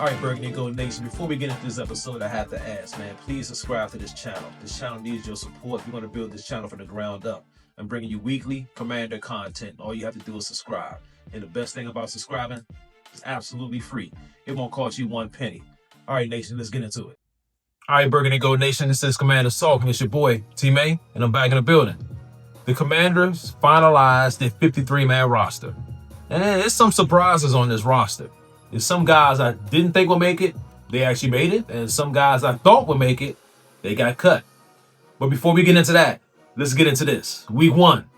All right, Burgundy Gold Nation, before we get into this episode, I have to ask, man, please subscribe to this channel. This channel needs your support. We're going to build this channel from the ground up. I'm bringing you weekly Commander content. All you have to do is subscribe. And the best thing about subscribing, it's absolutely free. It won't cost you one penny. All right, Nation, let's get into it. All right, Burgundy Gold Nation, this is Commander Salk, it's your boy, T-May, and I'm back in the building. The Commanders finalized their 53-man roster. And there's some surprises on this roster. There's some guys I didn't think would make it, they actually made it. And some guys I thought would make it, they got cut. But before we get into that, let's get into this. Week 1,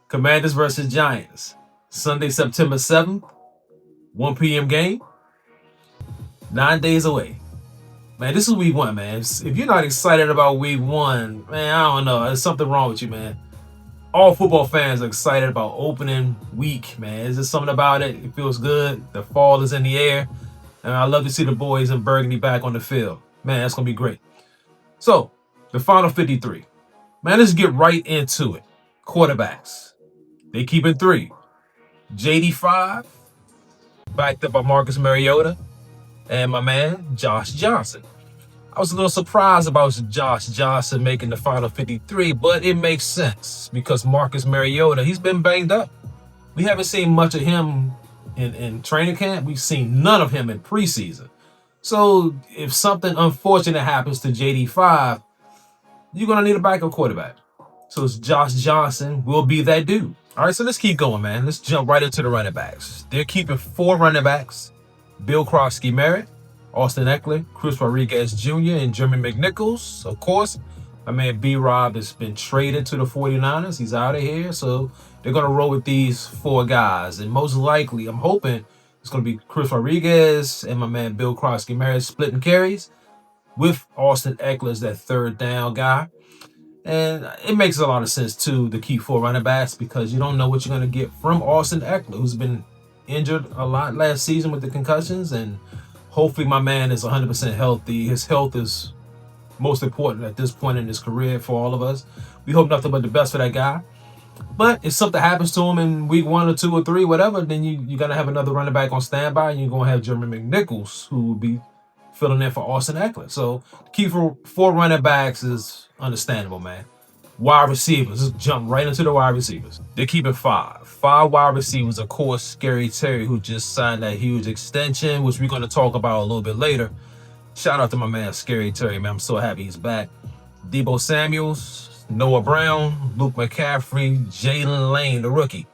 Commanders versus Giants. Sunday, September 7th, 1 p.m. game. 9 days away. Man, this is week 1, man. If you're not excited about week 1, man, I don't know. There's something wrong with you, man. All football fans are excited about opening week, man. There's just something about it. It feels good. The fall is in the air. And I love to see the boys in Burgundy back on the field. Man, that's going to be great. So, the final 53. Man, let's get right into it. Quarterbacks. They keep it 3. JD 5. Backed up by Marcus Mariota. And my man, Josh Johnson. I was a little surprised about Josh Johnson making the final 53, but it makes sense because Marcus Mariota, he's been banged up. We haven't seen much of him in training camp. We've seen none of him in preseason. So if something unfortunate happens to JD5, you're going to need a backup quarterback. So it's Josh Johnson will be that dude. All right, so let's keep going, man. Let's jump right into the running backs. They're keeping 4 running backs. Bill Crosby-Merritt, Austin Eckler, Chris Rodriguez Jr., and Jeremy McNichols. Of course, my man B-Rob has been traded to the 49ers. He's out of here. So they're going to roll with these 4 guys. And most likely, I'm hoping it's going to be Chris Rodriguez and my man Bill Crosby-Merritt splitting carries with Austin Eckler as that third down guy. And it makes a lot of sense, too, to keep 4 running backs because you don't know what you're going to get from Austin Eckler, who's been injured a lot last season with the concussions, and hopefully my man is 100% healthy. His health is most important at this point in his career for all of us. We hope nothing but the best for that guy. But if something happens to him in week 1 or 2 or 3, whatever, then you're going to have another running back on standby, and you're going to have Jeremy McNichols, who will be filling in for Austin Eckler. So keep 4 running backs is understandable, man. Wide receivers. Let's jump right into the wide receivers. They're keeping 5. 5 wide receivers. Of course, Scary Terry, who just signed that huge extension, which we're going to talk about a little bit later. Shout out to my man, Scary Terry, man. I'm so happy he's back. Deebo Samuels, Noah Brown, Luke McCaffrey, Jalen Lane, the rookie.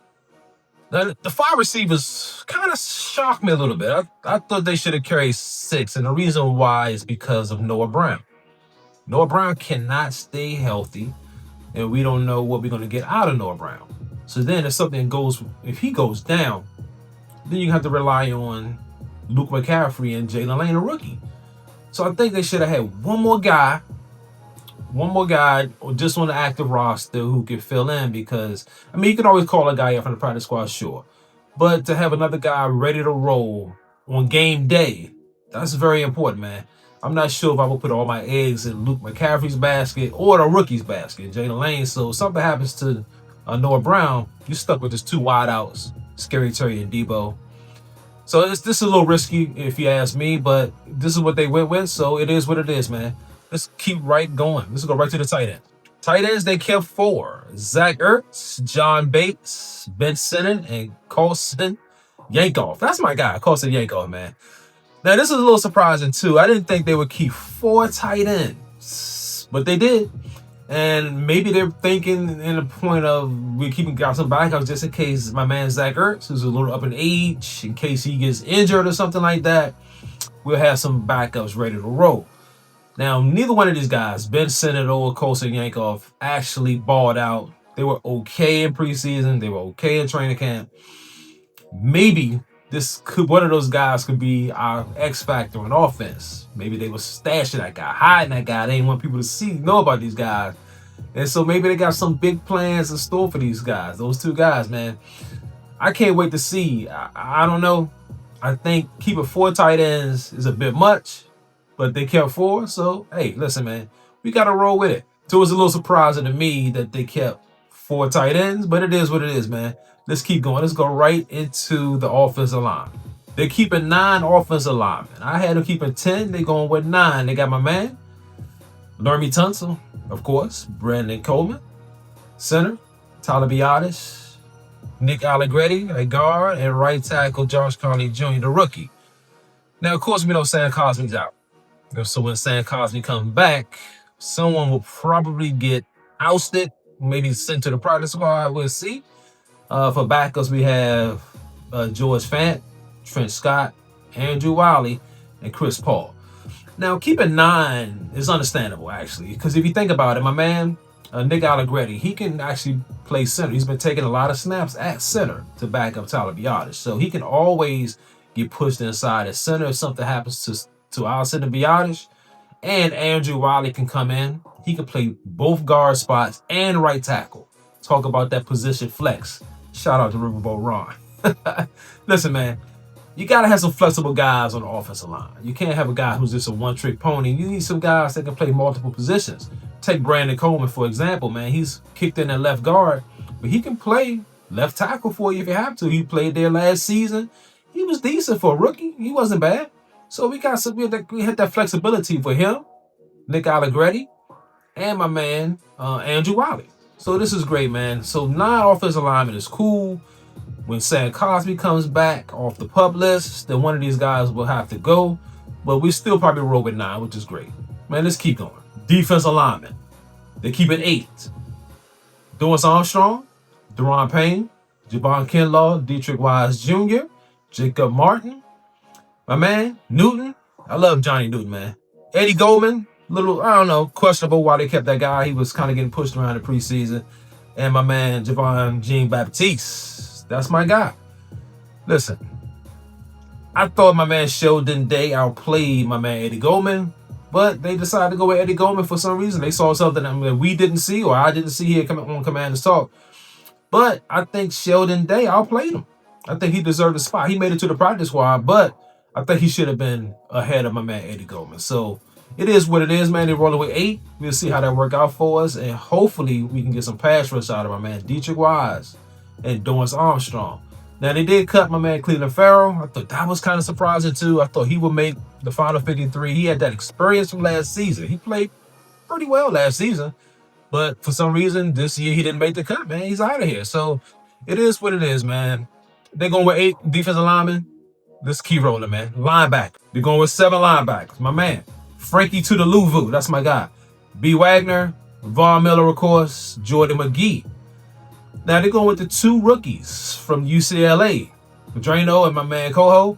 Now, the 5 receivers kind of shocked me a little bit. I thought they should have carried 6, and the reason why is because of Noah Brown. Noah Brown cannot stay healthy, and we don't know what we're going to get out of Noah Brown. So then if he goes down, then you have to rely on Luke McCaffrey and Jalen Lane, a rookie. So I think they should have had one more guy just on the active roster who could fill in because, I mean, you can always call a guy up from the practice squad, sure. But to have another guy ready to roll on game day, that's very important, man. I'm not sure if I will put all my eggs in Luke McCaffrey's basket or the rookie's basket, Jalen Lane. So if something happens to Noah Brown, you're stuck with just 2 wideouts, Scary Terry and Deebo. So this is a little risky if you ask me, but this is what they went with. So it is what it is, man. Let's keep right going. Let's go right to the tight end. Tight ends, they kept 4. Zach Ertz, John Bates, Ben Sinnen, and Colson Yankoff. That's my guy, Colson Yankoff, man. Now, this is a little surprising, too. I didn't think they would keep 4 tight ends, but they did. And maybe they're thinking in the point of we're keeping guys some backups just in case my man Zach Ertz, who's a little up in age, in case he gets injured or something like that, we'll have some backups ready to roll. Now, neither one of these guys, Ben Sinnott or Colson Yankoff, actually balled out. They were okay in preseason. They were okay in training camp. Maybe one of those guys could be our X factor on offense. Maybe they were stashing that guy, hiding that guy. They didn't want people to know about these guys. And so maybe they got some big plans in store for these guys, those 2 guys, man. I can't wait to see. I don't know. I think keeping 4 tight ends is a bit much, but they kept 4. So, hey, listen, man, we got to roll with it. So it was a little surprising to me that they kept 4 tight ends, but it is what it is, man. Let's keep going. Let's go right into the offensive line. They're keeping 9 offensive linemen. I had them keeping 10. They're going with 9. They got my man, Lermy Tunsil, of course, Brandon Coleman, center, Tyler Biotis, Nick Allegretti, a guard, and right tackle Josh Conley Jr., the rookie. Now, of course, we know Sam Cosmi's out. So when Sam Cosmi comes back, someone will probably get ousted, maybe sent to the practice squad. We'll see. For backups, we have George Fant, Trent Scott, Andrew Wiley, and Chris Paul. Now, keeping 9 is understandable, actually, because if you think about it, my man, Nick Allegretti, he can actually play center. He's been taking a lot of snaps at center to back up Tyler Biotis. So he can always get pushed inside at center if something happens to our center Biotis. And Andrew Wiley can come in. He can play both guard spots and right tackle. Talk about that position flex. Shout out to Riverboat Ron. Listen, man, you got to have some flexible guys on the offensive line. You can't have a guy who's just a one-trick pony. You need some guys that can play multiple positions. Take Brandon Coleman, for example, man. He's kicked in at left guard, but he can play left tackle for you if you have to. He played there last season. He was decent for a rookie. He wasn't bad. So we had that flexibility for him, Nick Allegretti, and my man, Andrew Wiley. So this is great, man. So 9 offensive linemen is cool. When Sam Cosmi comes back off the PUP list, then one of these guys will have to go. But we still probably roll with 9, which is great. Man, let's keep going. Defensive linemen. They keep it 8. Doris Armstrong, Deron Payne, Javon Kinlaw, Dietrich Wise Jr., Jacob Martin, my man, Newton. I love Johnny Newton, man. Eddie Goldman, little, I don't know, questionable why they kept that guy. He was kind of getting pushed around the preseason. And my man, Javon Jean-Baptiste. That's my guy. Listen, I thought my man Sheldon Day outplayed my man Eddie Goldman, but they decided to go with Eddie Goldman for some reason. They saw something that we didn't see, or I didn't see here on Commanders Talk. But I think Sheldon Day outplayed him. I think he deserved a spot. He made it to the practice squad, but I think he should have been ahead of my man Eddie Goldman. So it is what it is, man. They're rolling with 8. We'll see how that work out for us, and hopefully we can get some pass rush out of my man Dietrich Wise and Doris Armstrong. Now, they did cut my man Cleveland Farrell. I thought that was kind of surprising, too. I thought he would make the final 53. He had that experience from last season. He played pretty well last season. But for some reason, this year, he didn't make the cut, man. He's out of here. So it is what it is, man. They're going with 8 defensive linemen. Let's keep rolling, man. Linebacker. They're going with 7 linebackers. My man, Frankie to the Louvu. That's my guy. B. Wagner, Von Miller, of course, Jordan McGee. Now, they're going with the 2 rookies from UCLA, Drano and my man Coho.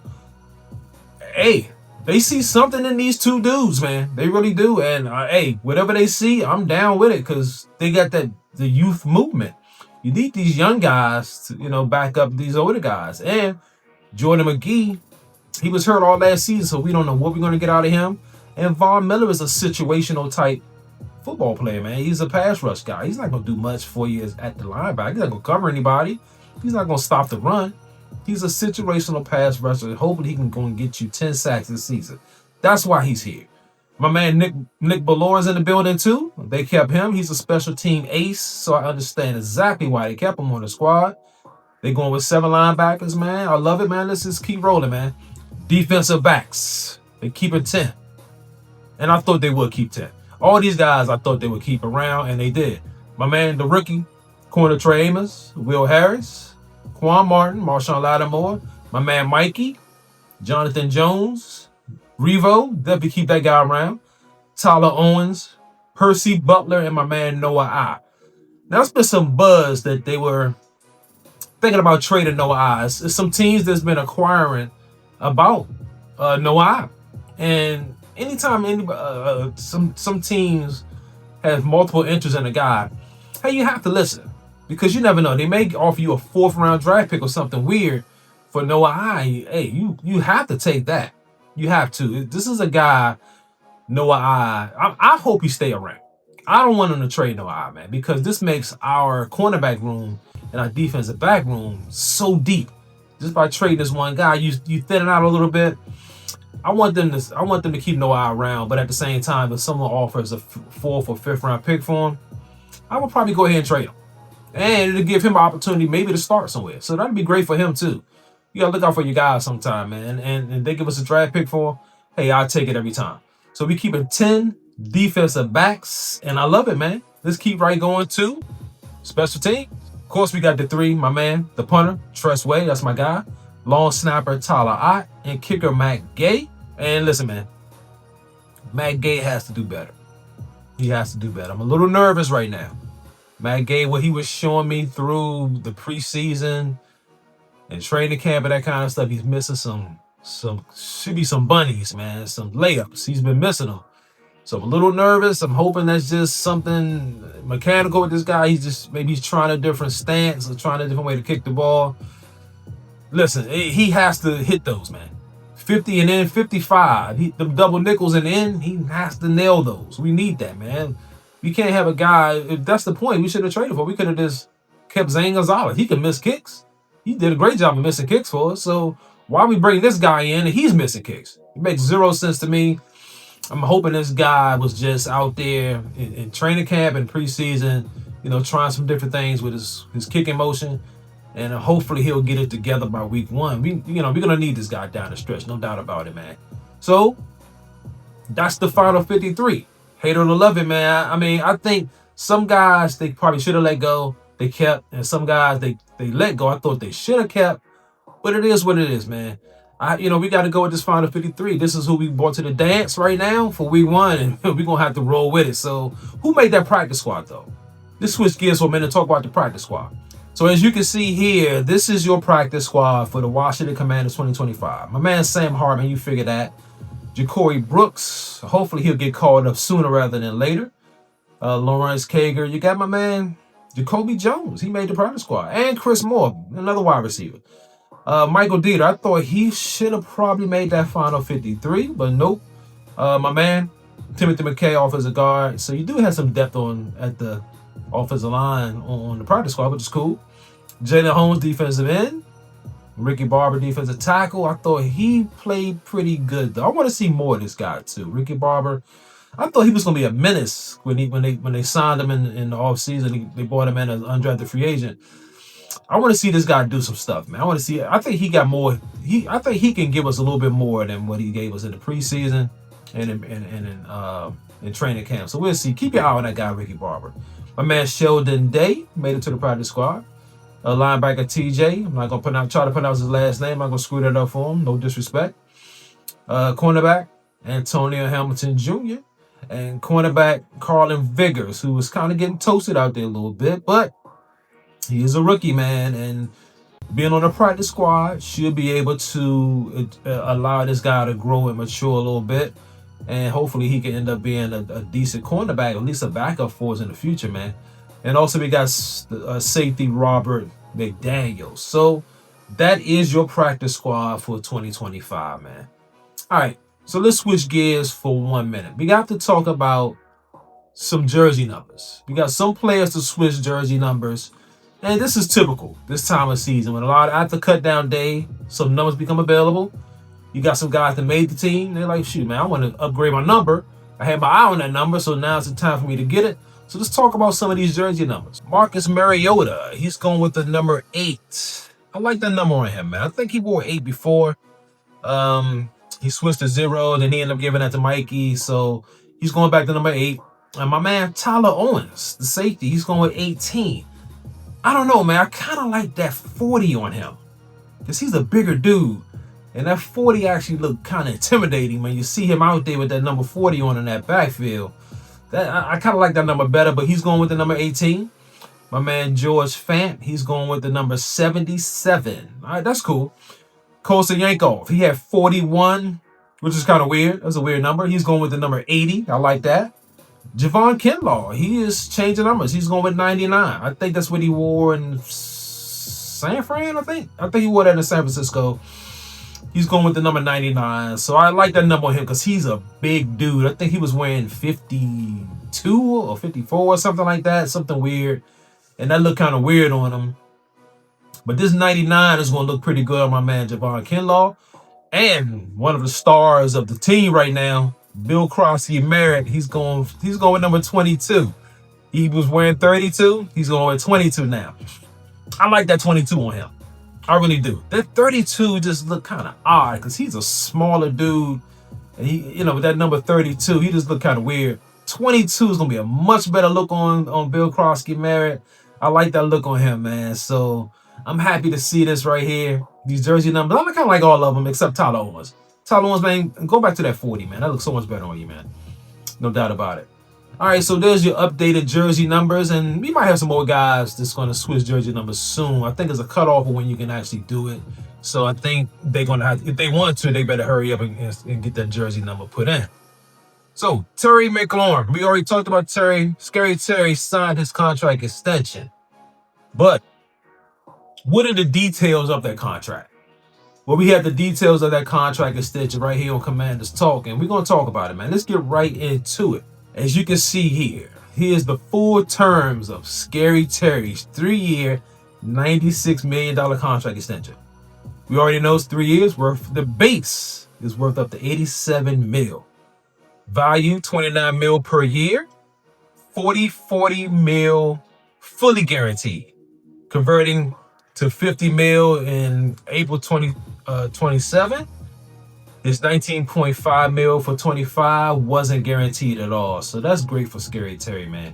Hey, they see something in these 2 dudes, man. They really do. And, hey, whatever they see, I'm down with it because they got the youth movement. You need these young guys to, back up these older guys. And Jordan McGee, he was hurt all last season, so we don't know what we're going to get out of him. And Von Miller is a situational type football player, man. He's a pass rush guy. He's not going to do much for you at the linebacker. He's not going to cover anybody. He's not going to stop the run. He's a situational pass rusher. Hopefully he can go and get you 10 sacks this season. That's why he's here. My man Nick Ballore is in the building too. They kept him. He's a special team ace, so I understand exactly why they kept him on the squad. They're going with 7 linebackers, man. I love it, man. Let's just keep rolling, man. Defensive backs. They keep it 10. And I thought they would keep 10. All these guys I thought they would keep around, and they did. My man, the rookie, corner Trey Amos, Will Harris, Quan Martin, Marshawn Lattimore, my man Mikey, Jonathan Jones, Revo, definitely keep that guy around, Tyler Owens, Percy Butler, and my man Noah I. Now, there's been some buzz that they were thinking about trading Noah I. There's some teams that's been acquiring about Noah I. And anytime some teams have multiple interests in a guy, hey, you have to listen because you never know. They may offer you a 4th round draft pick or something weird for Noah I. Hey, you have to take that. You have to. This is a guy, Noah I hope he stay around. I don't want him to trade Noah I, man, because this makes our cornerback room and our defensive back room so deep. Just by trading this one guy, you thin it out a little bit. I want them to keep Noah around, but at the same time, if someone offers a 4th or 5th round pick for him, I would probably go ahead and trade him. And it'll give him an opportunity maybe to start somewhere. So that'd be great for him too. You gotta look out for your guys sometime, man. And they give us a draft pick for, hey, I'll take it every time. So we keeping 10 defensive backs, and I love it, man. Let's keep right going to special team. Of course, we got the 3, my man, the punter, Tress Way, that's my guy. Long snapper, Tyler Ott, and kicker, Matt Gay. And listen, man, Matt Gay has to do better. He has to do better. I'm a little nervous right now. Matt Gay, what he was showing me through the preseason and training camp and that kind of stuff, he's missing some should be some bunnies, man, some layups. He's been missing them. So I'm a little nervous. I'm hoping that's just something mechanical with this guy. Maybe he's trying a different stance or trying a different way to kick the ball. Listen, he has to hit those, man. 50 and then 55. The double nickels and in, he has to nail those. We need that, man. We can't have a guy, if that's the point, we should have traded for. We could have just kept Zane Gonzalez. He can miss kicks. He did a great job of missing kicks for us. So why we bring this guy in and he's missing kicks? It makes zero sense to me. I'm hoping this guy was just out there in training camp and preseason, trying some different things with his kicking motion. And hopefully he'll get it together by week 1. We're gonna need this guy down the stretch, no doubt about it, man. So that's the final 53. Hate it or love it, man. I mean, I think some guys they probably should have let go, they kept, and some guys they let go. I thought they should have kept, but it is what it is, man. We got to go with this final 53. This is who we brought to the dance right now for week 1, and we're gonna have to roll with it. So who made that practice squad though? Let's switch gears for a minute and talk about the practice squad. So as you can see here, this is your practice squad for the Washington Commanders 2025. My man Sam Hartman, you figure that. Ja'Cory Brooks, hopefully he'll get called up sooner rather than later. Lawrence Kager, you got my man Jacoby Jones, he made the practice squad. And Chris Moore, another wide receiver. Michael Dieter, I thought he should have probably made that final 53, but nope. My man Timothy McKay, offensive guard. So you do have some depth at the offensive line on the practice squad, which is cool. Jalen Holmes, defensive end. Ricky Barber, defensive tackle. I thought he played pretty good, though. I want to see more of this guy, too. Ricky Barber, I thought he was going to be a menace when they signed him in the offseason. They brought him in as an undrafted free agent. I want to see this guy do some stuff, man. I think he got more. I think he can give us a little bit more than what he gave us in the preseason and in training camp. So we'll see. Keep your eye on that guy, Ricky Barber. My man Sheldon Day made it to the practice squad. Linebacker TJ, I'm not going to try to pronounce his last name. I'm not going to screw that up for him. No disrespect. Cornerback Antonio Hamilton Jr. and cornerback Carlin Vigors, who was kind of getting toasted out there a little bit, but he is a rookie, man, and being on the practice squad should be able to allow this guy to grow and mature a little bit, and hopefully he can end up being a decent cornerback, at least a backup for us in the future, man. And also we got safety Robert McDaniels. So that is your practice squad for 2025, man. All right, so let's switch gears for 1 minute. We got to talk about some jersey numbers. We got some players to switch jersey numbers. And this is typical this time of season. When after cut down day, some numbers become available. You got some guys that made the team. They're like, shoot, man, I want to upgrade my number. I had my eye on that number, so now it's the time for me to get it. So let's talk about some of these jersey numbers. Marcus Mariota, he's going with the number 8. I like that number on him, man. I think he wore 8 before. He switched to 0, then he ended up giving that to Mikey. So he's going back to number 8. And my man Tyler Owens, the safety, he's going with 18. I don't know, man. I kind of like that 40 on him because he's a bigger dude. And that 40 actually looked kind of intimidating when you see him out there with that number 40 on in that backfield. I kind of like that number better, but he's going with the number 18. My man George Fant, he's going with the number 77. All right, that's cool. Kosa Yankov, he had 41, which is kind of weird. That's a weird number. He's going with the number 80. I like that. Javon Kinlaw, he is changing numbers. He's going with 99. I think that's what he wore in San Fran, I think he wore that in San Francisco. He's going with the number 99. So I like that number on him because he's a big dude. I think he was wearing 52 or 54 or something like that. Something weird. And that looked kind of weird on him. But this 99 is going to look pretty good on my man Javon Kinlaw. And one of the stars of the team right now, Bill Crosby Merritt, he's going with number 22. He was wearing 32. He's going with 22 now. I like that 22 on him. I really do. That 32 just look kind of odd because he's a smaller dude. And he, with that number 32, he just look kind of weird. 22 is gonna be a much better look on Bill Crosby Merritt. I like that look on him, man. So I'm happy to see this right here. These jersey numbers. I kind of like all of them except Tyler Owens. Tyler Owens, man, go back to that 40, man. That looks so much better on you, man. No doubt about it. All right, so there's your updated jersey numbers, and we might have some more guys that's going to switch jersey numbers soon. I think there's a cutoff of when you can actually do it. So I think they're going to have, if they want to, they better hurry up and get that jersey number put in. So Terry McLaurin, we already talked about Terry. Scary Terry signed his contract extension. But what are the details of that contract? Well, we have the details of that contract extension right here on Commanders Talk, and we're going to talk about it, man. Let's get right into it. As you can see here, here's the full terms of Scary Terry's 3-year, $96 million contract extension. We already know it's 3 years worth. The base is worth up to 87 mil. Value, 29 mil per year. 40 mil fully guaranteed. Converting to 50 mil in April 2027. This 19.5 mil for 25 wasn't guaranteed at all. So that's great for Scary Terry, man.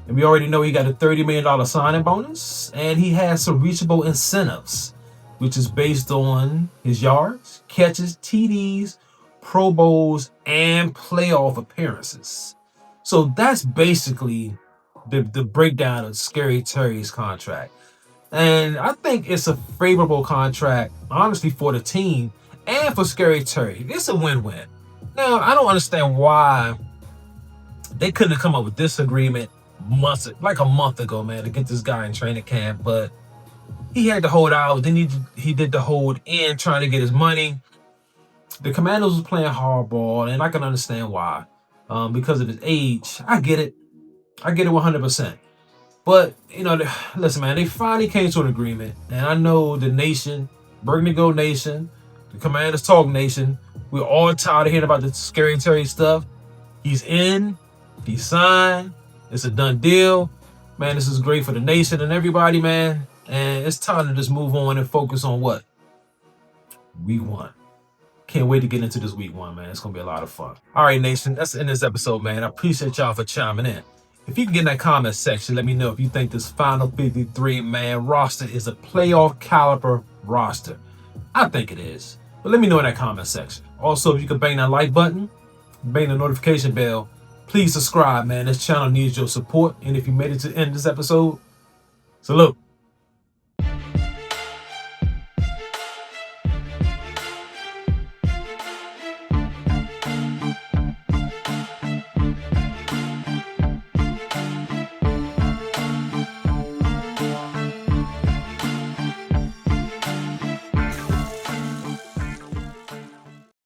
And we already know he got a $30 million signing bonus. And he has some reachable incentives, which is based on his yards, catches, TDs, Pro Bowls, and playoff appearances. So that's basically the breakdown of Scary Terry's contract. And I think it's a favorable contract, honestly, for the team and for Scary Terry. It's a win-win. Now, I don't understand why they couldn't have come up with this agreement like a month ago, man, to get this guy in training camp. But he had to hold out. Then he did the hold in trying to get his money. The Commanders was playing hardball, and I can understand why. Because of his age. I get it. I get it 100%. But, listen, man, they finally came to an agreement. And I know the nation, Burgundy Gold Nation, the Commanders Talk Nation, we're all tired of hearing about the Scary Terry stuff. He's in. He's signed. It's a done deal. Man, this is great for the nation and everybody, man. And it's time to just move on and focus on what? Week 1. Can't wait to get into this week 1, man. It's going to be a lot of fun. All right, nation, that's the end of this episode, man. I appreciate y'all for chiming in. If you can get in that comment section, let me know if you think this final 53-man roster is a playoff caliber roster. I think it is. But let me know in that comment section. Also, if you can bang that like button, bang the notification bell, please subscribe, man. This channel needs your support. And if you made it to the end of this episode, salute.